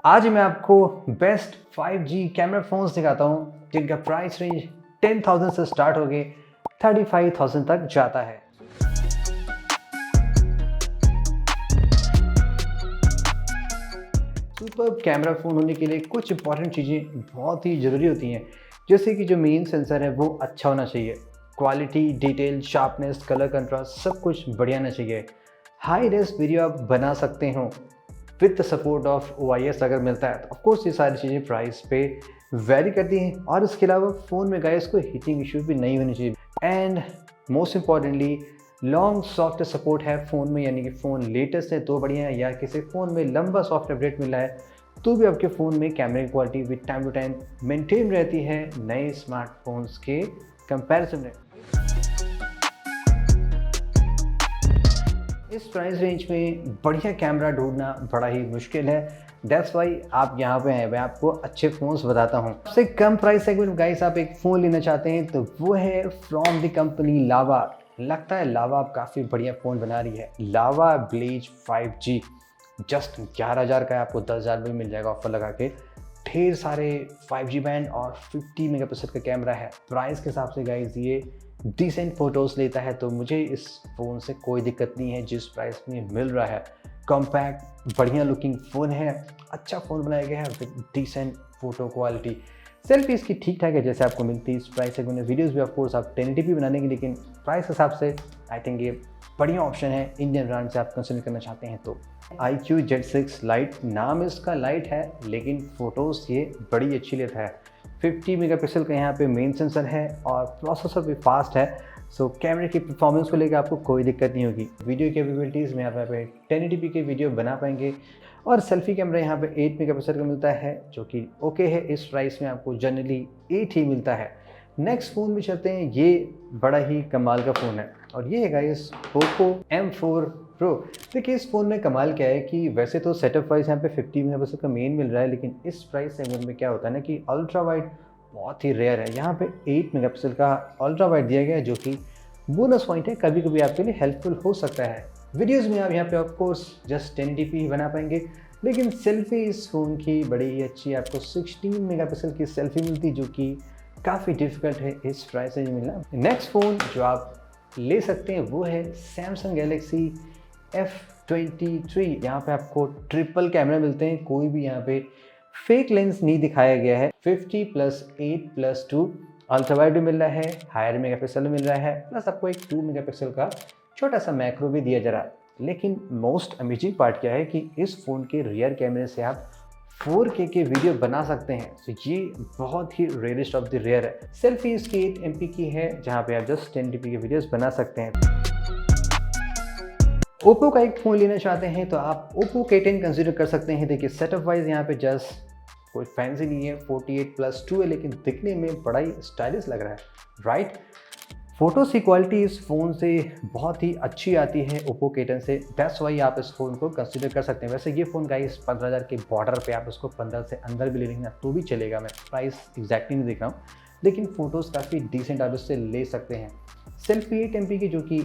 आज मैं आपको बेस्ट 5G कैमरा फ़ोन्स दिखाता हूँ जिनका प्राइस रेंज 10,000 से स्टार्ट होके 35,000 तक जाता है। सुपर्ब कैमरा फ़ोन होने के लिए कुछ इंपॉर्टेंट चीज़ें बहुत ही ज़रूरी होती हैं, जैसे कि जो मेन सेंसर है वो अच्छा होना चाहिए, quality, detail, sharpness, colour contrast सब कुछ बढ़िया होना चाहिए। हाई रेस वीडियो आप बना सकते हो with the support of OIS अगर मिलता है तो ऑफकोर्स ये सारी चीज़ें प्राइस पे वेरी करती हैं। और इसके अलावा फ़ोन में गाइस कोई हीटिंग इशू भी नहीं होनी चाहिए। And most importantly long software support है फ़ोन में, यानी कि फ़ोन लेटेस्ट है तो बढ़िया है, या किसी फ़ोन में लंबा सॉफ्टवेयर अपडेट मिला है तो भी आपके फ़ोन में कैमरे की quality with time to time maintain रहती है नए स्मार्टफोन्स के कंपैरिजन में। इस प्राइस रेंज में बढ़िया कैमरा ढूंढना बड़ा ही मुश्किल है। दैट्स वाई आप यहाँ पे हैं, मैं आपको अच्छे फ़ोन्स बताता हूँ। सबसे कम प्राइस सेगमेंट गाइस आप एक फ़ोन लेना चाहते हैं तो वो है फ्रॉम द कंपनी लावा। लगता है लावा आप काफ़ी बढ़िया फ़ोन बना रही है। लावा ब्लीच 5G जस्ट 11,000 का है, आपको 10,000 में मिल जाएगा ऑफर लगा के। ढेर सारे 5G बैंड और 50 मेगापिक्सल का कैमरा है। प्राइस के हिसाब से गाइस ये डिसेंट फ़ोटोज़ लेता है, तो मुझे इस फ़ोन से कोई दिक्कत नहीं है जिस प्राइस में मिल रहा है। कॉम्पैक्ट बढ़िया लुकिंग फ़ोन है, अच्छा फ़ोन बनाया गया है with decent photo quality. Selfie इसकी ठीक ठाक है जैसे आपको मिलती है इस प्राइस से। वीडियोज़ भी ऑफकोर्स आप 1080p बनाने की, लेकिन प्राइस के हिसाब से आई थिंक ये बढ़िया ऑप्शन है इंडियन ब्रांड से आप कंसिडर करना चाहते हैं तो। iQOO Z6 लाइट, नाम इसका लाइट है लेकिन फ़ोटोज़ ये बड़ी अच्छी लेता है। 50 मेगापिक्सल का यहाँ पे मेन सेंसर है और प्रोसेसर भी फास्ट है, सो कैमरे की परफॉर्मेंस को लेकर आपको कोई दिक्कत नहीं होगी। वीडियो कैपेबिलिटीज़ में यहाँ पे 1080p के वीडियो बना पाएंगे। और सेल्फी कैमरा यहाँ पे 8 मेगापिक्सल का मिलता है जो कि ओके है। इस प्राइस में आपको जनरली 8 ही मिलता है। नेक्स्ट फ़ोन भी चलते हैं, ये बड़ा ही कमाल का फ़ोन है और ये है गाइस पोको M4 Pro। देखिए इस फ़ोन में कमाल क्या है कि वैसे तो सेटअप वाइज यहाँ पे 50 मेगापिक्सल का मेन मिल रहा है, लेकिन इस प्राइस सेगमेंट में क्या होता है ना कि अल्ट्रा वाइड बहुत ही रेयर है। यहाँ पे 8 मेगापिक्सल का अल्ट्रा वाइड दिया गया है जो कि बोनस पॉइंट है, कभी कभी आपके लिए हेल्पफुल हो सकता है। वीडियोज़ में आप यहाँ पे ऑफकोर्स जस्ट 1080p ही बना पाएंगे, लेकिन सेल्फी इस फ़ोन की बड़ी ही अच्छी, आपको 16 मेगापिक्सल की सेल्फी मिलती जो कि काफ़ी डिफ़िकल्ट है इस प्राइस से मिलना। नेक्स्ट फ़ोन जो आप ले सकते हैं वो है सैमसंग गैलेक्सी F23। यहाँ पे आपको ट्रिपल कैमरा मिलते हैं, कोई भी यहाँ पे फेक लेंस नहीं दिखाया गया है। 50+8+2 अल्ट्रा वाइड भी मिल रहा है, हायर मेगापिक्सल भी मिल रहा है, प्लस आपको एक 2 मेगापिक्सल का छोटा सा मैक्रो भी दिया जा रहा है। लेकिन मोस्ट अमेजिंग पार्ट क्या है कि इस फ़ोन के रियर कैमरे से आप 4K के वीडियो बना सकते हैं, तो ये बहुत ही रेयरेस्ट ऑफ द रेयर है। सेल्फी इसकी 8MP की है जहाँ पे आप जस्ट 1080p के वीडियोस बना सकते हैं। ओप्पो का एक फ़ोन लेना चाहते हैं तो आप ओप्पो K10 कंसिडर कर सकते हैं। देखिए सेटअप वाइज यहाँ पे जस्ट कोई फैंसी नहीं है, 48+2 है, लेकिन दिखने में बड़ा ही स्टाइलिश लग रहा है, राइट। फ़ोटोज़ की क्वालिटी इस फ़ोन से बहुत ही अच्छी आती है ओप्पो K10 से, दैट्स वाई आप इस फ़ोन को कंसिडर कर सकते हैं। वैसे ये फ़ोन गाइस 15,000 के बॉर्डर पे आप इसको 15 से अंदर भी ले लेंगे तो भी चलेगा। मैं प्राइस एग्जैक्टली नहीं देख रहा हूँ, लेकिन फ़ोटोज़ काफ़ी डिसेंट आप इससे ले सकते हैं। सेल्फी 8MP की जो कि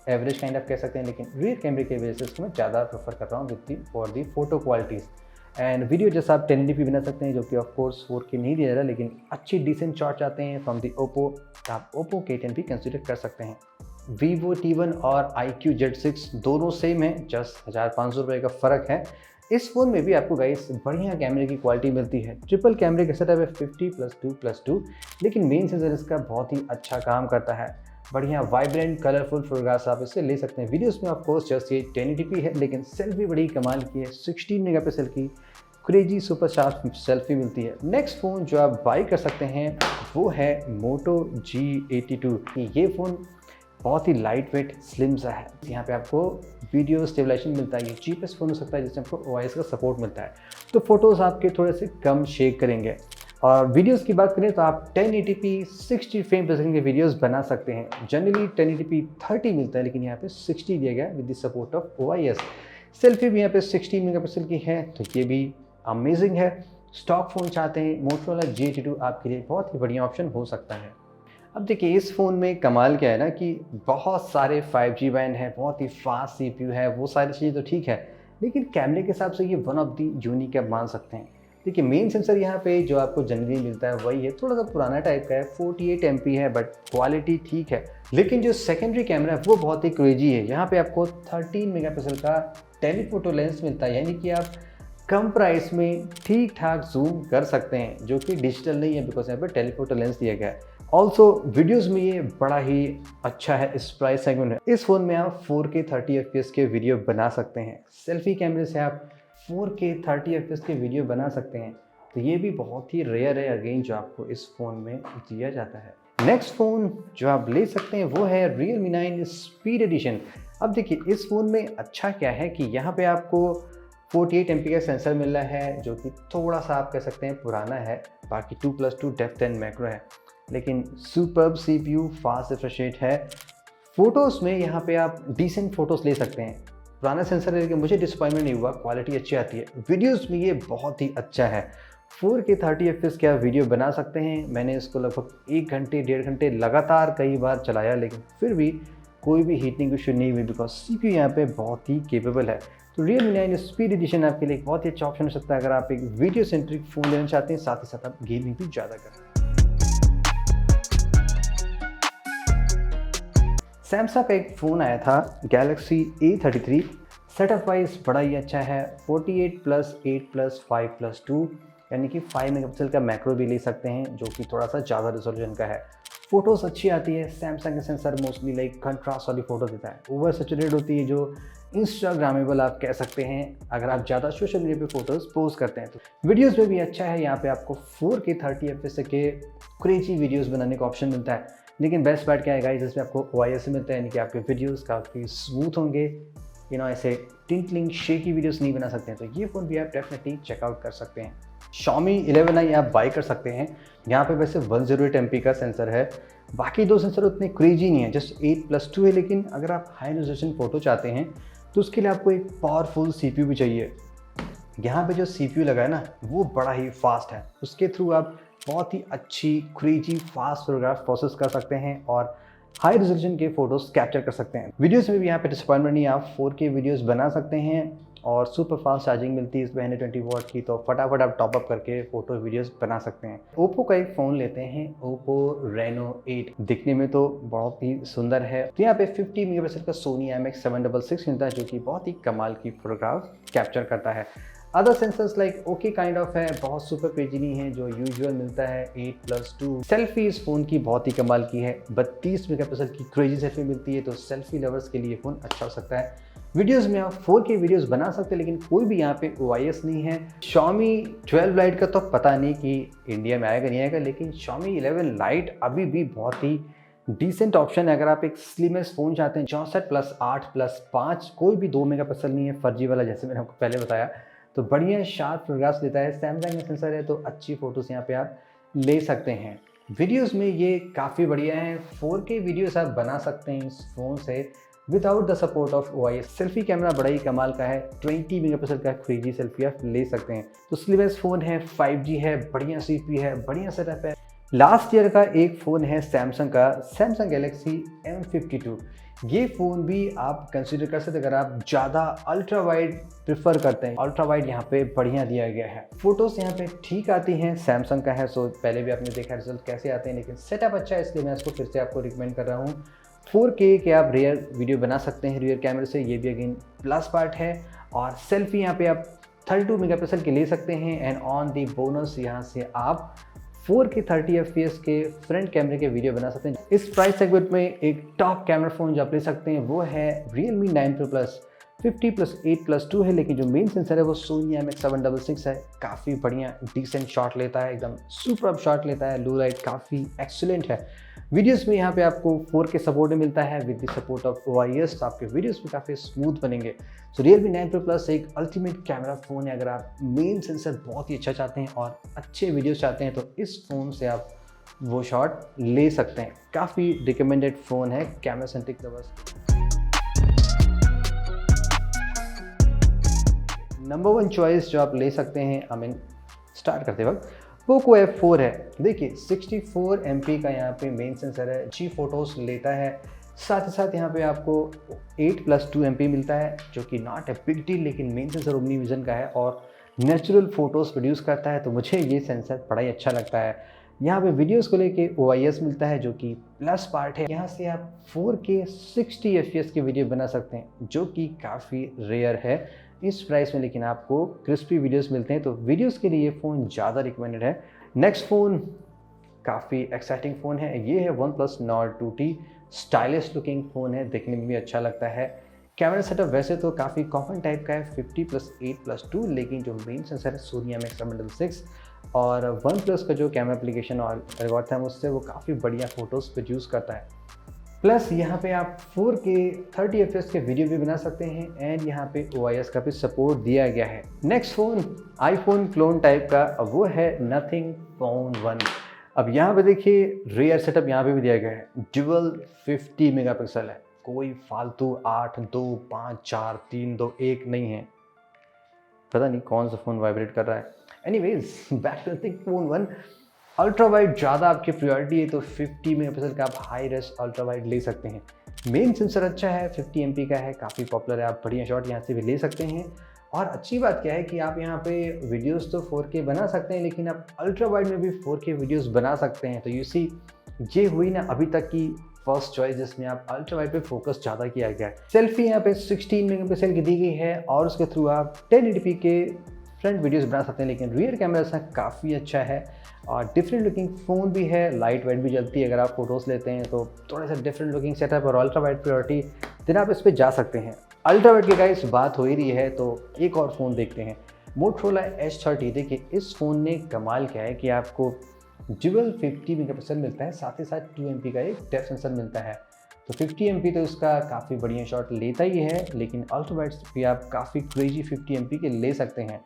एवरेज काइंड ऑफ कह सकते हैं, लेकिन रियर कैमरे की वजह से इसको मैं ज़्यादा प्रेफर कर रहा हूँ with for the photo qualities. And video जैसा आप 1080p बना सकते हैं जो कि ऑफकोर्स 4K नहीं दिया जा रहा, लेकिन अच्छी डिसेंट शॉट चाहते हैं फ्रॉम दी ओप्पो, आप ओप्पो K10 भी कंसिडर कर सकते हैं। Vivo T1 और iQOO Z6 दोनों सेम है, जस्ट 1,500 रुपये का फ़र्क है। इस फ़ोन में भी आपको गाइस बढ़िया कैमरे की क्वालिटी मिलती है। ट्रिपल कैमरे का सेटअप है 50+2+2, लेकिन मेन सेंसर इसका बहुत ही अच्छा काम करता है। बढ़िया वाइब्रेंट कलरफुल फोटोग्राफ्स आप इससे ले सकते हैं। वीडियोस में ऑफकोर्स जस्ट ये 1080p है, लेकिन सेल्फी बड़ी कमाल की है, 16 मेगापिक्सल की क्रेजी सुपर शार्प सेल्फी मिलती है। नेक्स्ट फ़ोन जो आप बाई कर सकते हैं वो है Moto G82। ये फ़ोन बहुत ही लाइट वेट स्लिम सा है। यहाँ पे आपको वीडियो स्टेबलाइजेशन मिलता है, ये चीपेस्ट फ़ोन हो सकता है जिसमें आपको OIS का सपोर्ट मिलता है, तो फ़ोटोज़ आपके थोड़े से कम शेक करेंगे। और वीडियोस की बात करें तो आप 1080p 60 फ्रेम पर सेकंड के वीडियोस बना सकते हैं। जनरली 1080p 30 मिलता है, लेकिन यहाँ पे 60 दिया गया with the support of OIS। Selfie भी यहाँ पे 16 मेगापिक्सल की है, तो ये भी अमेजिंग है। स्टॉक फ़ोन चाहते हैं Motorola G82 आपके लिए बहुत ही बढ़िया ऑप्शन हो सकता है। अब देखिए इस फ़ोन में कमाल क्या है ना कि बहुत सारे 5G बैंड हैं, बहुत ही फास्ट CPU है, वो सारी चीज़ें तो ठीक है, लेकिन कैमरे के हिसाब से ये वन ऑफ दी यूनिक आप मान सकते हैं। देखिए मेन सेंसर यहाँ पे जो आपको जनरली मिलता है वही है, थोड़ा सा पुराना टाइप का है, 48 MP है, बट क्वालिटी ठीक है। लेकिन जो सेकेंडरी कैमरा है वो बहुत ही क्रेजी है। यहाँ पे आपको 13 मेगापिक्सल का टेलीफोटो लेंस मिलता है, यानी कि आप कम प्राइस में ठीक ठाक जूम कर सकते हैं, जो कि डिजिटल नहीं है बिकॉज यहाँ पे टेलीफोटो लेंस दिया गया है। ऑल्सो वीडियोज़ में ये बड़ा ही अच्छा है इस प्राइस सेगमेंट में। इस फ़ोन में आप 4K 30 FPS के वीडियो बना सकते हैं। सेल्फी कैमरे से आप 4K 30 FPS के वीडियो बना सकते हैं, तो ये भी बहुत ही रेयर है अगेन जो आपको इस फ़ोन में दिया जाता है। नेक्स्ट फ़ोन जो आप ले सकते हैं वो है Realme 9 स्पीड एडिशन। अब देखिए इस फ़ोन में अच्छा क्या है कि यहाँ पे आपको 48 MP का सेंसर मिल रहा है, जो कि थोड़ा सा आप कह सकते हैं पुराना है। बाकी 2+2 डेप्थ एंड मैक्रो है, लेकिन superb CPU, fast refresh rate है। फ़ोटोज़ में यहाँ पे आप डिसेंट फ़ोटोज़ ले सकते हैं। पुराना सेंसर है लेकिन मुझे डिसअपॉइंटमेंट नहीं हुआ, क्वालिटी अच्छी आती है। वीडियोज़ में ये बहुत ही अच्छा है, 4K 30 FPS के आप वीडियो बना सकते हैं। मैंने इसको लगभग 1 घंटे 1.5 घंटे लगातार कई बार चलाया, लेकिन फिर भी कोई भी हीटिंग इशू नहीं हुई बिकॉज CPU यहाँ पे बहुत ही केपेबल है। तो Realme 9 स्पीड एडिशन आपके लिए एक बहुत ही अच्छा ऑप्शन हो सकता है अगर आप एक वीडियो सेंट्रिक फ़ोन लेना चाहते हैं, साथ ही साथ आप गेमिंग भी ज़्यादा करें। सैमसंग का एक फ़ोन आया था Galaxy A33, सेटअप वाइज बड़ा ही अच्छा है। 48+8+5+2 यानी कि 5 मेगापिक्सल का मैक्रो भी ले सकते हैं, जो कि थोड़ा सा ज़्यादा रिजोल्यूशन का है। फ़ोटोज़ अच्छी आती है। सैमसंग का सेंसर मोस्टली लाइक कंट्रास्ट वाली फ़ोटो देता है, ओवर सैचुरेटेड होती है, जो इंस्टाग्रामेबल आप कह सकते हैं अगर आप ज़्यादा सोशल मीडिया पे फ़ोटोज़ पोस्ट करते हैं। तो वीडियोज़ में भी अच्छा है, यहाँ पे आपको 4K 30 FPS के क्रेजी वीडियोज़ बनाने का ऑप्शन मिलता है। लेकिन बेस्ट पार्ट क्या है गाइस, इसमें आपको OIS मिलता है, यानी कि आपके वीडियोज़ काफ़ी स्मूथ होंगे। ऐसे टिंकलिंग शेकी वीडियोस नहीं बना सकते हैं, तो ये फ़ोन भी आप डेफिनेटली चेकआउट कर सकते हैं। Xiaomi 11i आप बाई कर सकते हैं। यहाँ पे वैसे 108 MP का सेंसर है, बाकी दो सेंसर उतने क्रेजी नहीं है, जस्ट 8+2 है। लेकिन अगर आप हाई रेजोल्यूशन फ़ोटो चाहते हैं तो उसके लिए आपको एक पावरफुल CPU भी चाहिए। यहाँ पे जो CPU लगा है ना वो बड़ा ही फास्ट है, उसके थ्रू आप बहुत ही अच्छी क्रेजी फास्ट फोटोग्राफ प्रोसेस कर सकते हैं और हाई रेजोल्यूशन के फोटोज़ कैप्चर कर सकते हैं। वीडियोस में भी यहाँ पे डिसअपॉइंटमेंट नहीं, आप 4K वीडियोस बना सकते हैं और सुपर फास्ट चार्जिंग मिलती है इसमें 120 वॉट की, तो फटाफट आप टॉपअप करके फ़ोटो वीडियोस बना सकते हैं। ओप्पो का एक फ़ोन लेते हैं, ओप्पो Reno 8। दिखने में तो बहुत ही सुंदर है। तो यहाँ पे 50 मेगापिक्सल का सोनी IMX766 मिलता है, जो कि बहुत ही कमाल की फोटोग्राफ कैप्चर करता है। Other sensors like okay kind of है, बहुत सुपर क्रेजी नहीं है, जो यूजुअल मिलता है 8+2। सेल्फी इस फ़ोन की बहुत ही कमाल की है, 32 मेगापिक्सल की क्रेजी सेल्फी मिलती है, तो सेल्फी लवर्स के लिए फ़ोन अच्छा हो सकता है। वीडियोस में आप 4K वीडियोस बना सकते हैं, लेकिन कोई भी यहाँ पे OIS नहीं है। Xiaomi 12 Lite का तो पता नहीं कि इंडिया में आएगा नहीं आएगा, लेकिन Xiaomi 11 Lite अभी भी बहुत ही डिसेंट ऑप्शन है अगर आप एक स्लिमेस्ट फ़ोन चाहते हैं। 64+8+5, कोई भी 2 मेगापिक्सल नहीं है फर्जी वाला, जैसे मैंने आपको पहले बताया, तो बढ़िया शार्प फोटोग्राफ्स देता है। सैमसंग का सेंसर है तो अच्छी फ़ोटोज़ यहाँ पे आप ले सकते हैं। वीडियोस में ये काफ़ी बढ़िया है, 4K वीडियोस आप बना सकते हैं इस फ़ोन से without the support of OIS। Selfie camera बड़ा ही कमाल का है, 20 मेगापिक्सल का क्रेजी सेल्फी आप ले सकते हैं। तो स्लिमेस्ट फ़ोन है, 5G है, बढ़िया CPU है, बढ़िया सेटअप है। लास्ट ईयर का एक फ़ोन है सैमसंग का, सैमसंग गैलेक्सी M52। ये फ़ोन भी आप कंसिडर कर सकते हैं अगर आप ज़्यादा अल्ट्रा वाइड प्रेफर करते हैं। अल्ट्रा वाइड यहाँ पे बढ़िया दिया गया है, फोटोज़ यहाँ पे ठीक आती हैं। सैमसंग का है सो पहले भी आपने देखा रिजल्ट कैसे आते हैं, लेकिन सेटअप अच्छा है, इसलिए मैं इसको फिर से आपको रिकमेंड कर रहा हूँ। 4K के आप रियर वीडियो बना सकते हैं रियर कैमरे से, ये भी अगेन प्लस पार्ट है। और सेल्फी यहाँ पे आप 32 मेगापिक्सल की ले सकते हैं एंड ऑन दी बोनस यहाँ से आप 4K 30 FPS के फ्रंट कैमरे के वीडियो बना सकते हैं। इस प्राइस सेगमेंट में एक टॉप कैमरा फ़ोन जो आप ले सकते हैं वो है Realme 9 Pro Plus। 50+8+2 है, लेकिन जो मेन सेंसर है वो Sony IMX766 है। काफ़ी बढ़िया डिसेंट शॉट लेता है, एकदम सुपर शॉट लेता है, लो लाइट काफ़ी एक्सीलेंट है। वीडियोस में यहाँ पे आपको 4K सपोर्ट मिलता है with the support of OIS, तो आपके वीडियोस भी काफ़ी स्मूथ बनेंगे। सो Realme 9 Pro Plus एक अल्टीमेट कैमरा फ़ोन है अगर आप मेन सेंसर बहुत ही अच्छा चाहते हैं और अच्छे वीडियोस चाहते हैं, तो इस फ़ोन से आप वो शॉट ले सकते हैं। काफ़ी रिकमेंडेड फ़ोन है camera centric lovers. Number 1 choice जो आप ले सकते हैं स्टार्ट करते वक्त पोको F4 है। देखिए 64 MP का यहाँ पे मेन सेंसर है, अच्छी फ़ोटोज़ लेता है, साथ ही साथ यहाँ पे आपको 8+2 MP मिलता है, जो कि नॉट ए बिग डील, लेकिन मेन सेंसर ओमनी विजन का है और नेचुरल फोटोज़ प्रोड्यूस करता है, तो मुझे ये सेंसर बड़ा ही अच्छा लगता है। यहाँ पे वीडियोस को लेके OIS मिलता है, जो कि प्लस पार्ट है। यहाँ से आप 4K 60 FPS की वीडियो बना सकते हैं, जो कि काफ़ी रेयर है इस प्राइस में, लेकिन आपको क्रिस्पी वीडियोस मिलते हैं, तो वीडियोस के लिए ये फ़ोन ज़्यादा रिकमेंडेड है। नेक्स्ट फ़ोन काफ़ी एक्साइटिंग फ़ोन है, ये है OnePlus Nord 2T। Stylish looking phone है, देखने में भी अच्छा लगता है। कैमरा सेटअप वैसे तो काफ़ी कॉमन टाइप का है, 50+8+2, लेकिन जो मेन सेंसर है सोनी IMX766 और OnePlus का जो कैमरा एप्लीकेशन और एल्गोरिथम है उससे वो काफ़ी बढ़िया फ़ोटोज़ प्रोड्यूस करता है। प्लस यहाँ पे आप 4K 30 FPS के वीडियो भी बना सकते हैं एंड यहाँ पे OIS का भी सपोर्ट दिया गया है। Next phone iPhone clone type का, वो है Nothing Phone 1। अब यहाँ पे देखिए रियर सेटअप यहाँ पे भी दिया गया है, ड्यूअल 50 मेगापिक्सल है, कोई फालतू 8, 2, 5, 4, 3, 2, 1 नहीं है। पता नहीं कौन सा फ़ोन वाइब्रेट कर रहा है। Anyways back to Nothing Phone 1। Ultra wide ज़्यादा आपकी प्रायोरिटी है तो 50 मेगापिक्सल का आप हाई रेस अल्ट्रा वाइड ले सकते हैं। मेन सेंसर अच्छा है, 50 MP का है, काफ़ी पॉपुलर है, आप बढ़िया शॉट यहाँ से भी ले सकते हैं। और अच्छी बात क्या है कि आप यहाँ पे वीडियोस तो 4K बना सकते हैं, लेकिन आप अल्ट्रा वाइड में भी 4K वीडियोस बना सकते हैं। तो यू सी, ये हुई ना अभी तक की फर्स्ट चॉइस जिसमें आप अल्ट्रा वाइड पे फोकस ज़्यादा किया गया है। सेल्फी यहाँ पे 16 मेगापिक्सल की दी गई है और उसके थ्रू आप 1080p के फ्रंट वीडियोस बना सकते हैं, लेकिन रियर कैमरा इसका काफ़ी अच्छा है और डिफरेंट लुकिंग फ़ोन भी है, लाइट वेट भी जलती है। अगर आप फोटोज़ लेते हैं तो थोड़ा सा डिफरेंट लुकिंग सेटअप और अल्ट्रा वाइड प्रायोरिटी, देन आप इस पर जा सकते हैं। अल्ट्रा वाइड की गाइस बात हो ही रही है तो एक और फ़ोन देखते हैं, Motorola H30। देखिए इस फ़ोन ने कमाल क्या है कि आपको ड्यूअल 50 मेगापिक्सल मिलता है, साथ ही साथ 2 MP का एक डेप्थ सेंसर मिलता है। तो 50 MP तो इसका काफ़ी बढ़िया शॉट लेता ही है, लेकिन अल्ट्रा वाइड भी आप काफ़ी क्रेजी 50 MP के ले सकते हैं।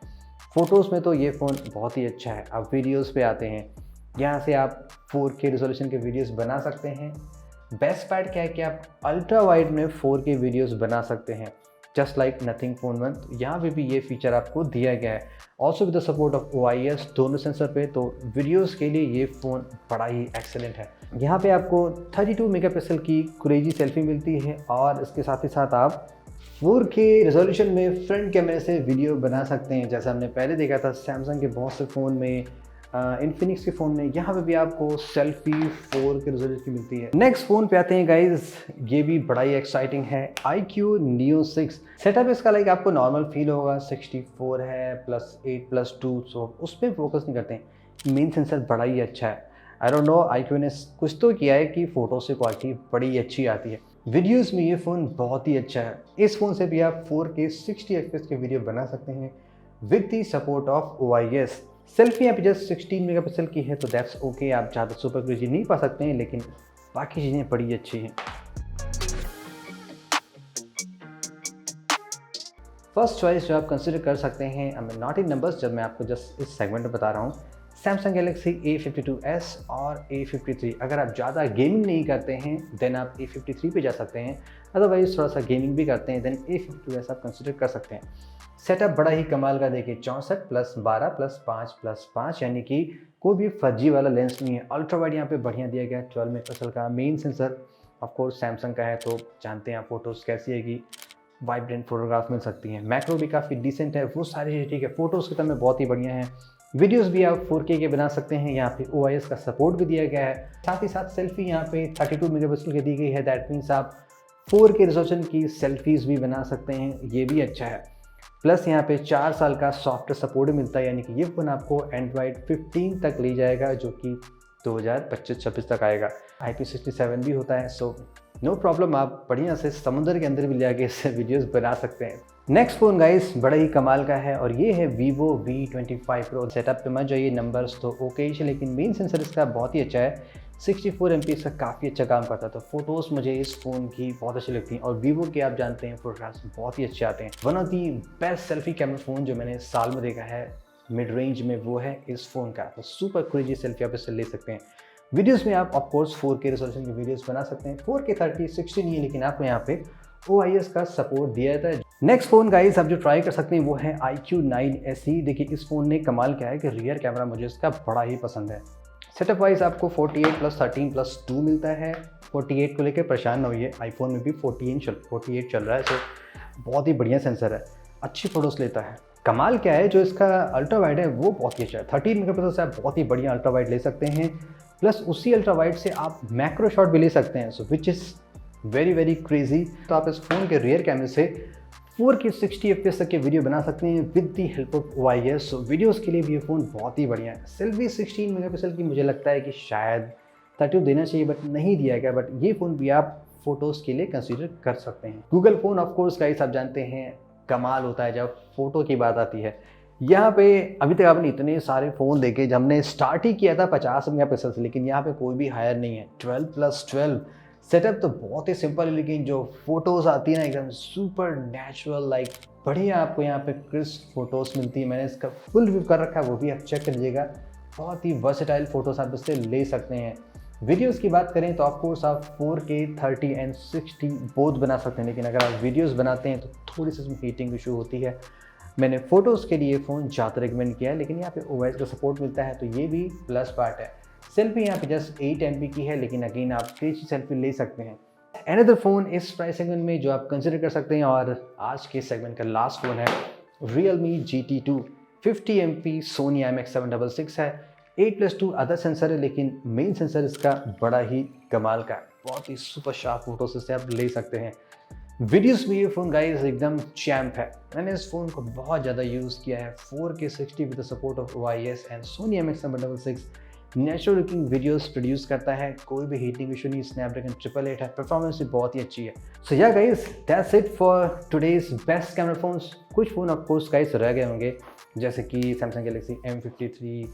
फ़ोटोज़ में तो ये फ़ोन बहुत ही अच्छा है। अब वीडियोज़ पे आते हैं, यहाँ से आप 4K रिजोल्यूशन के वीडियोज़ बना सकते हैं। बेस्ट पार्ट क्या है कि आप अल्ट्रा वाइड में 4K वीडियोज़ बना सकते हैं, जस्ट लाइक Nothing Phone 1। तो यहाँ पे भी ये फीचर आपको दिया गया है, also with the support of OIS दोनों सेंसर पे। तो वीडियोज़ के लिए ये फ़ोन बड़ा ही एक्सेलेंट है। यहाँ पे आपको 32 मेगापिक्सल की क्रेजी सेल्फी मिलती है और इसके साथ ही साथ आप 4K रेजोल्यूशन में फ्रंट कैमरे से वीडियो बना सकते हैं, जैसा हमने पहले देखा था सैमसंग के बहुत से फ़ोन में, इन्फिनिक्स के फ़ोन में। यहाँ पे भी आपको सेल्फी 4K रेजोल्यूशन की मिलती है। नेक्स्ट फ़ोन पे आते हैं गाइज, ये भी बड़ा ही एक्साइटिंग है, iQOO Neo 6। सेटअप इसका लाइक आपको नॉर्मल फील होगा, 64 है +8+2, सो उस पर फोकस नहीं करते हैं। मेन सेंसर बड़ा ही अच्छा है। आई डोंट नो iQOO ने कुछ तो किया है कि फ़ोटो से क्वालिटी बड़ी अच्छी आती है। वीडियोस में ये फ़ोन बहुत ही अच्छा है। इस फ़ोन से भी आप 4K 60 FPS के वीडियो बना सकते हैं with the support of OIS। Selfie यहाँ पे जस्ट 16 मेगापिक्सल की है, तो दैट्स ओके, आप ज़्यादा सुपर क्रेजी नहीं पा सकते हैं, लेकिन बाकी चीज़ें बड़ी अच्छी हैं। फर्स्ट चॉइस जो आप कंसिडर कर सकते हैं, I mean not in numbers, जब मैं आपको जस्ट इस सेगमेंट में बता रहा हूँ, सैमसंग गैलेक्सी A52s और A53। अगर आप ज़्यादा गेमिंग नहीं करते हैं देन आप A53 पे जा सकते हैं, अदरवाइज थोड़ा सा गेमिंग भी करते हैं देन A52s आप कंसिडर कर सकते हैं। सेटअप बड़ा ही कमाल का, देखिए 64+12+5+5, यानी कि कोई भी फर्जी वाला लेंस नहीं है। अल्ट्रा वाइड यहाँ पे बढ़िया दिया गया है, 12 मेगापिक्सल का। मेन सेंसर ऑफकोर्स सैमसंग का है, तो जानते हैं आप फोटोज़ कैसी है कि वाइब्रेंट फोटोग्राफ मिल सकती हैं। मैक्रो भी काफ़ी डिसेंट है, वो सारी चीज़ें ठीक है। फोटोज़ के तब में बहुत ही बढ़िया है। वीडियोस भी आप 4K के बना सकते हैं, यहाँ पे OIS का सपोर्ट भी दिया गया है। साथ ही साथ सेल्फी यहाँ पे 32 मेगापिक्सल की दी गई है, दैट मीन्स आप 4K रिजोल्यूशन की सेल्फीज़ भी बना सकते हैं, ये भी अच्छा है। प्लस यहाँ पे 4 साल का सॉफ्टवेयर सपोर्ट मिलता है, यानी कि ये फ़ोन आपको एंड्रॉयड 15 तक ले जाएगा, जो कि 2025-26 तक आएगा। IP67 भी होता है, सो नो प्रॉब्लम, आप बढ़िया से समुद्र के अंदर भी ले जाके इससे वीडियोस बना सकते हैं। नेक्स्ट फ़ोन गाइस बड़ा ही कमाल का है और ये है Vivo V25 Pro। सेटअप पे मत जाइए, नंबर्स तो ओके ही है, लेकिन मेन सेंसर इसका बहुत ही अच्छा है। 64 MP इसका काफ़ी अच्छा काम करता है, तो फोटोज़ मुझे इस फ़ोन की बहुत अच्छी लगती हैं। और Vivo के आप जानते हैं फोटोग्राफ्स बहुत ही अच्छे आते हैं। One of the best selfie camera phone जो मैंने साल में देखा है मिड रेंज में, वो है इस फ़ोन का। तो सुपर क्रेजी सेल्फी आप इससे ले सकते हैं। वीडियोस में आप ऑफकोर्स 4K रेजोल्यूशन की वीडियोस बना सकते हैं। 4K 30 60 नहीं है, लेकिन आपको यहाँ पे OIS का सपोर्ट दिया जाता है। नेक्स्ट फ़ोन गाइस आप जो ट्राई कर सकते हैं वो है iQOO 9 SE। देखिए इस फ़ोन ने कमाल क्या है कि रियर कैमरा मुझे इसका बड़ा ही पसंद है। सेटअप वाइज आपको 48+13+2 मिलता है। 48 को लेकर परेशान ना होइए, आईफोन में भी 48 चल रहा है, तो बहुत ही बढ़िया सेंसर है, अच्छी फ़ोटोज़ लेता है। कमाल क्या है, जो इसका अल्ट्रा वाइड है वो बहुत ही अच्छा है। 13 मेगापिक्सल से आप बहुत ही बढ़िया अल्ट्रा वाइड ले सकते हैं, प्लस उसी अल्ट्रा वाइड से आप मैक्रो शॉट भी ले सकते हैं, सो विच इज़ वेरी क्रेजी। तो आप इस फ़ोन के रियर कैमरे से 4K 60 FPS तक के वीडियो बना सकते हैं with the help of OIS। So videos के लिए भी ये फ़ोन बहुत ही बढ़िया है। सेल्फी 16 मेगापिक्सल की मुझे लगता है कि शायद 32 देना चाहिए, बट नहीं दिया गया, बट ये फ़ोन भी आप फ़ोटोज़ के लिए कंसीडर कर सकते हैं। Google phone off course guys आप जानते हैं कमाल होता है जब फ़ोटो की बात आती है। यहाँ पे अभी तक आपने इतने सारे फ़ोन देखे, जब हमने स्टार्ट ही किया था 50 मेगापिक्सल से, लेकिन यहाँ पे कोई भी हायर नहीं है। 12+12 सेटअप तो बहुत ही सिंपल है, लेकिन जो फ़ोटोज़ आती है ना एकदम सुपर नेचुरल, लाइक बढ़िया आपको यहाँ पे क्रिस्प फ़ोटोज़ मिलती है। मैंने इसका फुल रिव्यू कर रखा है, वो भी आप चेक कर लीजिएगा। बहुत ही वर्सेटाइल फ़ोटोज़ आप इससे ले सकते हैं। वीडियोस की बात करें तो ऑफकोर्स आप 4K 30 एंड 60 बोथ बना सकते हैं, लेकिन अगर आप वीडियोस बनाते हैं तो थोड़ी सी इसमें हीटिंग इशू होती है। मैंने फ़ोटोज़ के लिए फ़ोन ज़्यादा रिकमेंड किया है, लेकिन यहाँ पे OIS का सपोर्ट मिलता है, तो ये भी प्लस पार्ट है। सेल्फी यहाँ पे जस्ट 8 MB की है, लेकिन अगेन आप तेज़ सेल्फी ले सकते हैं। अनदर फ़ोन इस प्राइस सेगमेंट में जो आप कंसिडर कर सकते हैं, और आज के सेगमेंट का लास्ट फ़ोन है Realme GT2 50 MP Sony IMX766 है। 8+2 अदर सेंसर है, लेकिन मेन सेंसर इसका बड़ा ही कमाल का है। बहुत ही सुपर शार्प फोटोज से आप ले सकते हैं। वीडियोस में ये फ़ोन गाइस एकदम चैम्प है। मैंने इस फ़ोन को बहुत ज़्यादा यूज़ किया है। 4K 60 with the support of OIS and Sony IMX766 natural looking videos produce करता है, कोई भी हीटिंग इशू नहीं। स्नैपड्रैगन 888 है, परफॉर्मेंस भी बहुत ही अच्छी है। सो या guys, that's it for today's best camera phones. कुछ फ़ोन ऑफ कोर्स गाइस रह गए होंगे, जैसे कि Samsung Galaxy M53,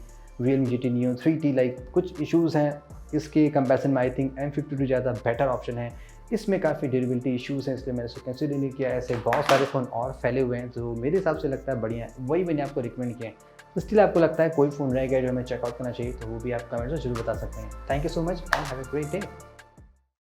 Realme GT Neo 3T, like कुछ इश्यूज़ हैं इसके कंपैरिजन में। आई थिंक M52 ज़्यादा बेटर ऑप्शन है। इसमें काफ़ी ड्यूरेबिलिटी इश्यूज़ हैं, इसलिए मैंने इसको कंसिडर नहीं किया। ऐसे बहुत सारे फ़ोन और फैले हुए हैं जो मेरे हिसाब से लगता है बढ़िया है, वही मैंने आपको रिकमेंड किया है। स्टिल आपको लगता है कोई फ़ोन रह गया जो हमें चेकआउट करना चाहिए, तो वो भी आप कमेंट्स में जरूर बता सकते हैं। Thank you so much and have a great day.